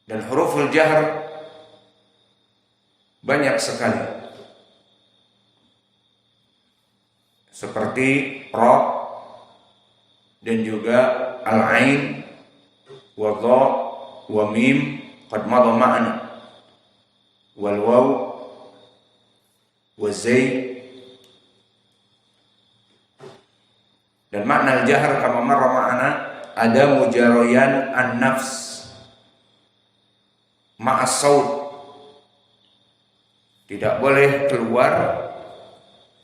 Dan huruful jahr banyak sekali, seperti ra dan juga al-ain wa dha wa mim qad madha ma'na wal waw wa zay. Dan makna al-jahr kama marra ma'ana ada mujarayan an-nafs ma'as saut, tidak boleh keluar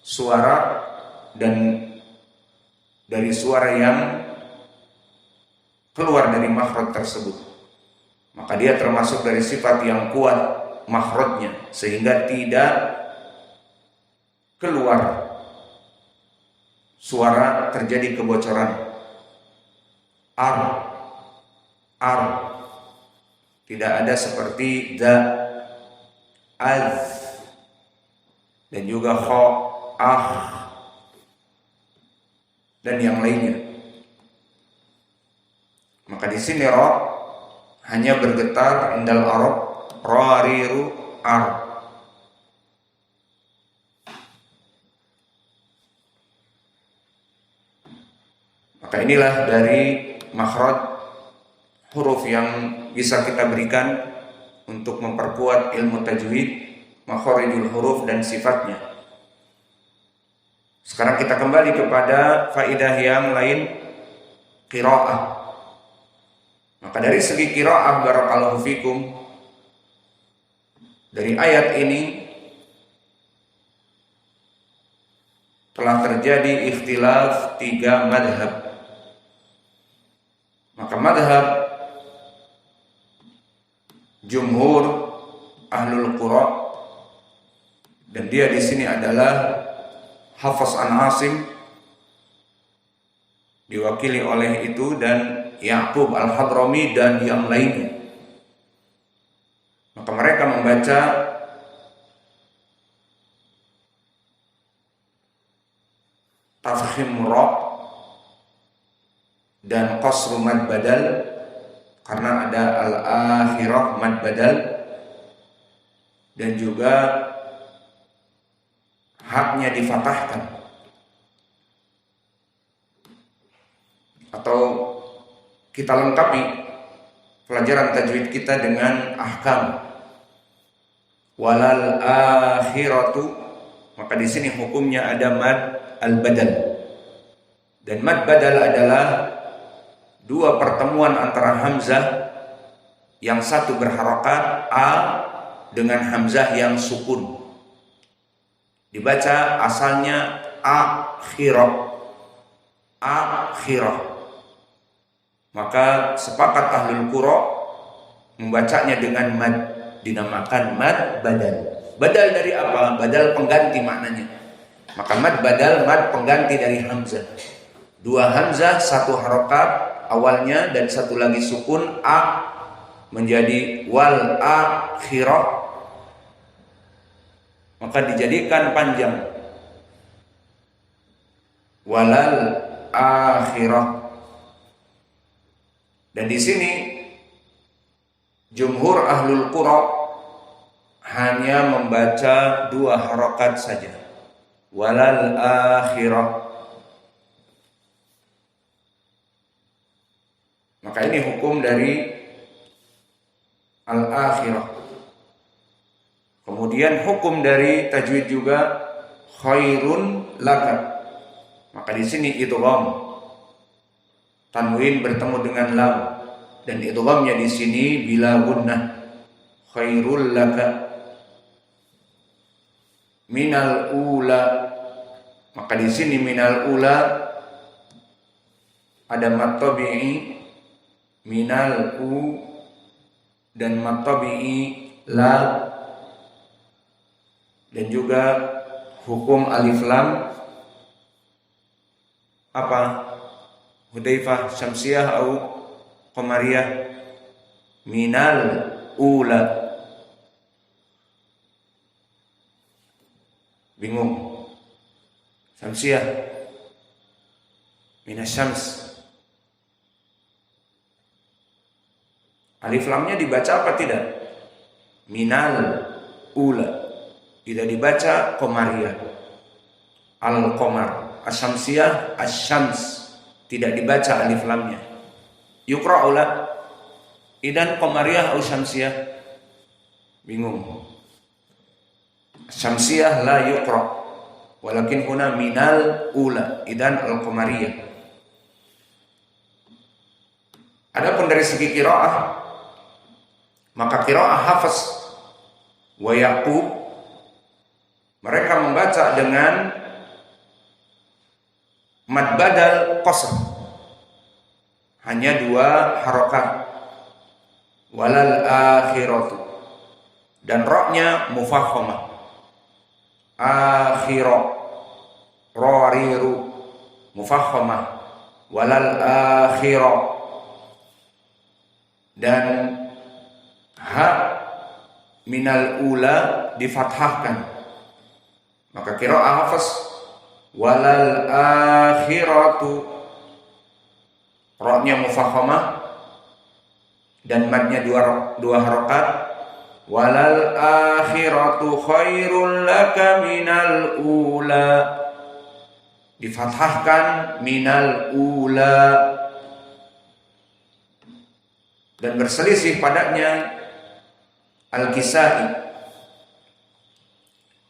suara dan dari suara yang keluar dari makhraj tersebut, maka dia termasuk dari sifat yang kuat makhrajnya sehingga tidak keluar suara, terjadi kebocoran. Ar tidak ada seperti da, az, dan juga kha, dan yang lainnya. Maka di sini ra hanya bergetar indal arab, rariru ar. Maka inilah dari makhraj huruf yang bisa kita berikan untuk memperkuat ilmu tajwid, makharijul huruf dan sifatnya. Sekarang kita kembali kepada faidah yang lain, qiraah. Maka dari segi qiraah, barakallahu fikum, dari ayat ini telah terjadi ikhtilaf 3 madhab. Maka madhab jumhur ahlul qura, dan dia di sini adalah Hafs an Asim, diwakili oleh itu, dan Ya'qub al-Hadrami dan yang lainnya. Maka mereka membaca tafkhim ra dan qasru mad badal karena ada al-akhirah mad badal, dan juga haknya difatahkan. Atau kita lengkapi pelajaran tajwid kita dengan ahkam walal akhiratu, maka di sini hukumnya ada mad al-badal. Dan mad badal adalah 2 pertemuan antara hamzah, yang satu berharokat a dengan hamzah yang sukun. Dibaca asalnya akhirah. Maka sepakat ahlul qura membacanya dengan mad, dinamakan mad badal. Badal dari apa? Badal pengganti maknanya. Maka mad badal, mad pengganti dari hamzah. 2 hamzah, 1 harokat awalnya dan 1 lagi sukun a, menjadi wal akhirah, maka dijadikan panjang walal akhirah. Dan di sini jumhur ahlul qura hanya membaca 2 harokat saja, walal akhirah. Maka ini hukum dari al-akhirah. Kemudian hukum dari tajwid juga khairun laka. Maka di sini idgham, tanwin bertemu dengan lam, dan idghamnya di sini bila gunnah, khairul laka minal ula. Maka di sini minal ula ada mad tabi'i minal u dan mad tabi'i la, dan juga hukum alif lam apa? Hudzaifah syamsiyah atau qamariyah? Minal ula. Bingung? Syamsiyah minas syams. Alif lamnya dibaca apa tidak? Minal ula. Tidak dibaca qamariyah. Al-qamar. Asyamsiyah, asyams. Tidak dibaca alif lamnya. Yuqra'u la. Idan qamariyah atau syamsiyah? Bingung. Syamsiyah la yuqra'. Walakin huna minal ula. Idan al-qamariyah. Adapun dari segi qiraah, maka qiraah Hafs wa Yaqub, mereka membaca dengan mad badal qasr, hanya 2 harokat, walal akhiratu, dan ra-nya mufakhamah, akhira, rariru, mufakhamah, walal akhira, dan ha minal ula difathahkan. Maka qiraah Hafs walal akhiratu, ra-nya mufakhamah dan madnya 2 harokat, walal akhiratu khairul laka minal ula, difathahkan minal ula, dan berselisih padanya Al-Kisai.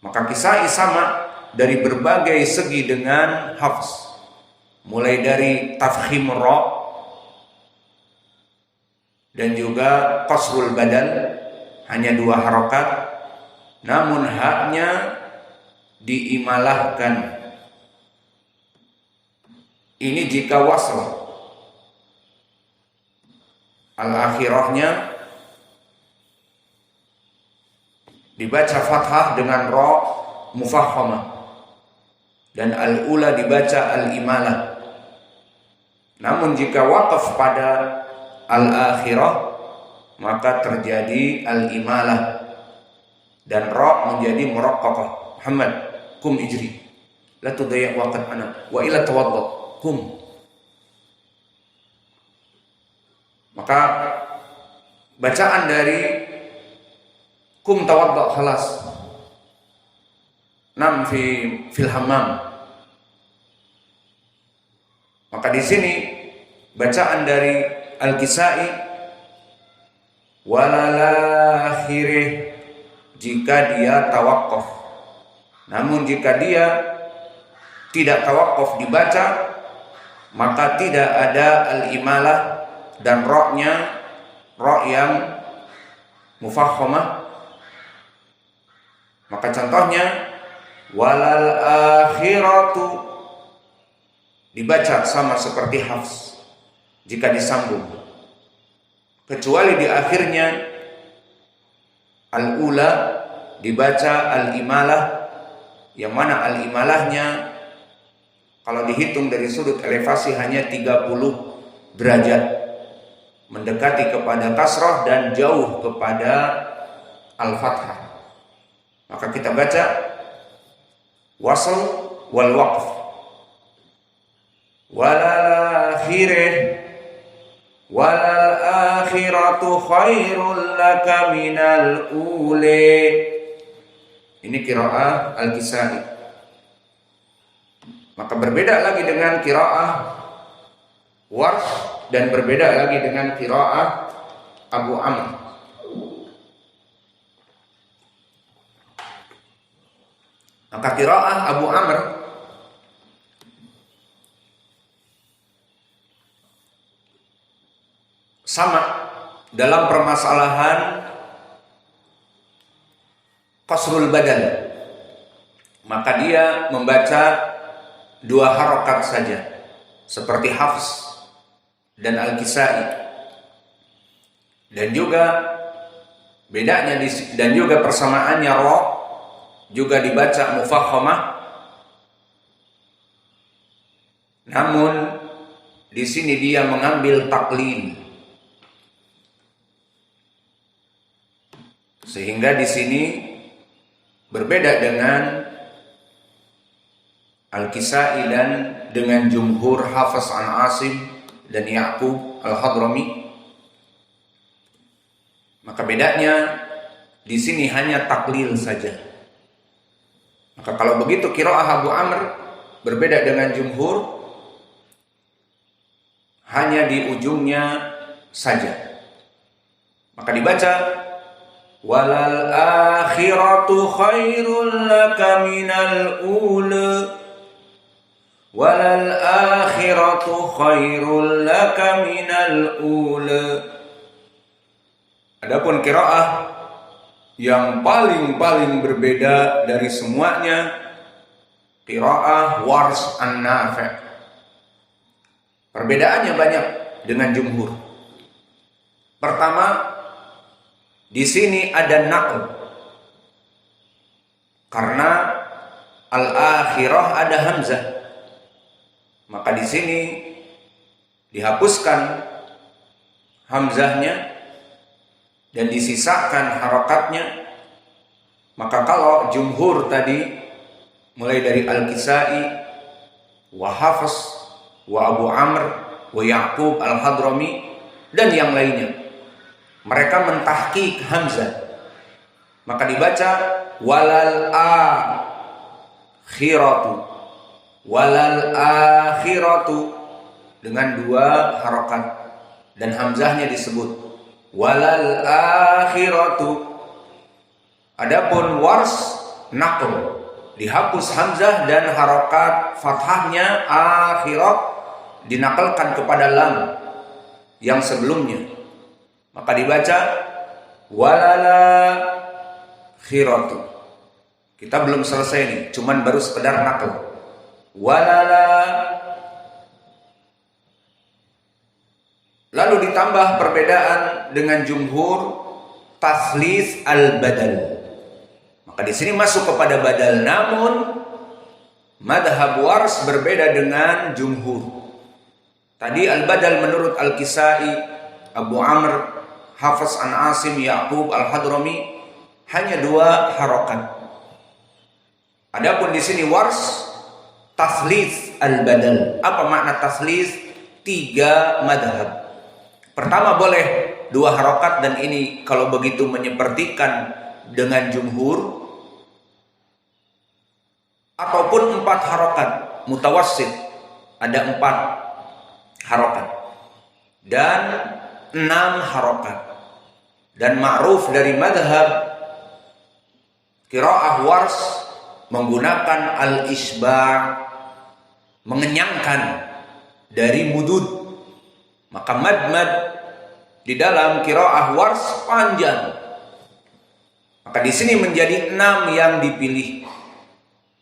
Maka Kisai sama dari berbagai segi dengan Hafs, mulai dari tafkhim ra dan juga qasrul badal, hanya 2 harokat, namun haknya diimalahkan. Ini jika wasl. Al-akhirahnya dibaca fathah dengan ra mufakhamah, dan al-ula dibaca al-imalah. Namun jika waqaf pada al-akhirah, maka terjadi al-imalah dan ra menjadi muraqqaqah. Muhammad, kum ijri, la tudayya waqt ana wa ila tawadda, kum. Maka bacaan dari kum tawadda khalas, nam fil hammam. Maka di sini bacaan dari Al-Kisai walalakhirih jika dia tawaqquf. Namun jika dia tidak tawaqquf dibaca, maka tidak ada al-imalah dan ra-nya ra yang mufakhamah. Maka contohnya walal akhiratu dibaca sama seperti Hafs jika disambung, kecuali di akhirnya al-ula dibaca al-imalah, yang mana al-imalahnya kalau dihitung dari sudut elevasi hanya 30 derajat, mendekati kepada kasrah dan jauh kepada al-fathah. Maka kita baca wasl wal waqf, walal akhirih walal akhiratu khairul laka minal ule. Ini qiraah Al-Kisai. Maka berbeda lagi dengan qiraah Warsh, dan berbeda lagi dengan qiraah Abu Amr. Maka qiraah Abu Amr sama dalam permasalahan qasrul badal. Maka dia membaca 2 harokat saja seperti Hafs dan Al-Kisai. Dan juga bedanya dan juga persamaannya ra juga dibaca mufakhamah. Namun di sini dia mengambil taklil, sehingga di sini berbeda dengan Al-Kisai dan dengan jumhur Hafs an Asim dan Yaqub al-Hadrami. bedanya di sini hanya taklil saja. Maka kalau begitu qiraah Abu Amr berbeda dengan jumhur hanya di ujungnya saja. Maka dibaca walal akhiratu khairul laka minal ula. Walal akhiratu khairul laka minal ula. Adapun qiraah yang paling berbeda dari semuanya qiraah Warsh an-Nafi'. Perbedaannya banyak dengan jumhur. Pertama, di sini ada naql. Karena al-akhirah ada hamzah. Maka di sini dihapuskan hamzahnya dan disisakan harakatnya. Maka kalau jumhur tadi mulai dari Al-Kisai wa Hafs wa Abu Amr wa Ya'qub al-Hadrami dan yang lainnya, mereka mentahqiq hamzah, maka dibaca walal akhiratu, walal akhiratu dengan dua harokat dan hamzahnya disebut walal akhiratu. Adapun Warsh naql, dihapus hamzah dan harokat fathahnya akhirat dinakalkan kepada lam yang sebelumnya, maka dibaca walala khiratu. Kita belum selesai nih, cuman baru sekedar nakal. Walala. Lalu ditambah perbedaan dengan jumhur taslis al-badal. Maka di sini masuk kepada badal, namun madhab Warsh berbeda dengan jumhur. Tadi al-badal menurut Al-Kisai, Abu Amr, Hafs an Asim, Ya'qub al-Hadrami hanya dua harokat. Adapun di sini Warsh taslis al-badal. Apa makna taslis? 3 madhab. Pertama boleh 2 harokat, dan ini kalau begitu menyepertikan dengan jumhur, ataupun 4 harokat mutawassit, ada 4 harokat dan 6 harokat. Dan ma'ruf dari madhab qiraah Warsh menggunakan al-isba', mengenyangkan dari mudud. Maka mad-mad di dalam qiraah Warsh panjang. Maka di sini menjadi 6 yang dipilih.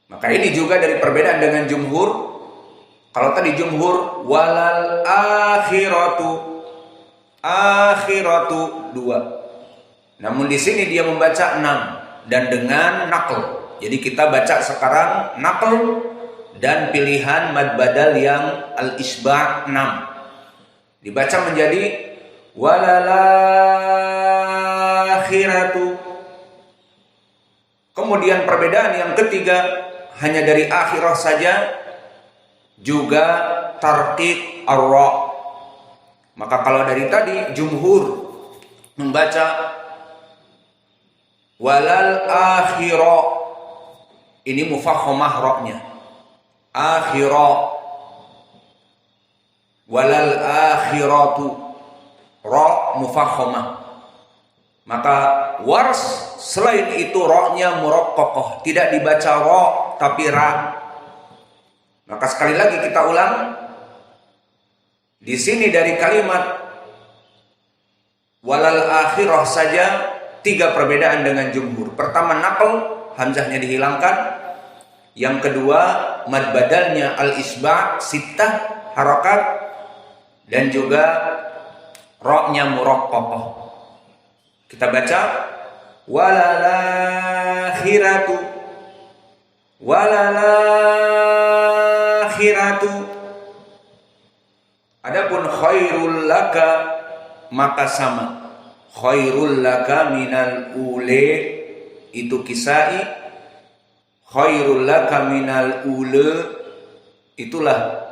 Maka ini juga dari perbedaan dengan jumhur. Kalau tadi jumhur walal akhiratu 2. Namun di sini dia membaca 6 dan dengan naql. Jadi kita baca sekarang naql dan pilihan mad badal yang al-isba' 6. Dibaca menjadi walal akhiratu. Kemudian perbedaan yang ketiga hanya dari akhirah saja, juga tarqiq ar-ra. Maka kalau dari tadi jumhur membaca walal akhirah, ini mufakhamah ra-nya, akhirah, walal akhiratu, ra mufakhamah. Maka Warsh selain itu ra-nya muraqqaqah, tidak dibaca ra tapi ra. Maka sekali lagi kita ulang. Di sini dari kalimat walal akhirah saja 3 perbedaan dengan jumhur. Pertama naql, hamzahnya dihilangkan. Yang kedua mad badalnya al-isba' 6 harakat, dan juga ra-nya muraqqaqah. Kita baca walal akhiratu, walal akhiratu. Adapun khairul laka maka sama. Khairul laka minal ule itu Kisai. Khairul laka minal ule itulah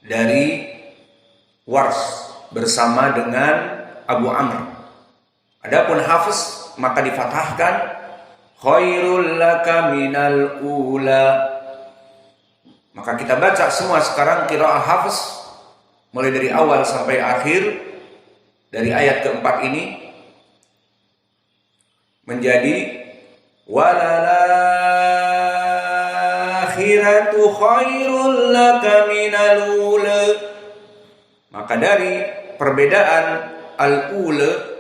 dari Warsh bersama dengan Abu Amr. Adapun hafs maka difathahkan khairul laka minal ula. Maka kita baca semua sekarang qiraah hafs mulai dari awal sampai akhir dari ayat keempat ini menjadi walalakhiratu khairul laka minal ula. Maka dari perbedaan al-ula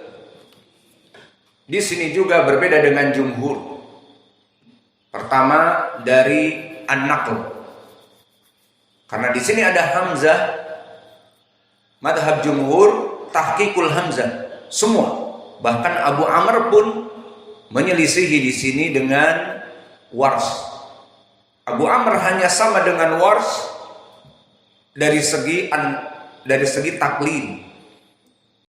di sini juga berbeda dengan jumhur. Pertama dari an-naql. Karena di sini ada hamzah, madhab jumhur tahqiqul hamzah semua. Bahkan Abu Amr pun menyelisihi di sini dengan Wars. Abu Amr hanya sama dengan Wars dari segi taklid.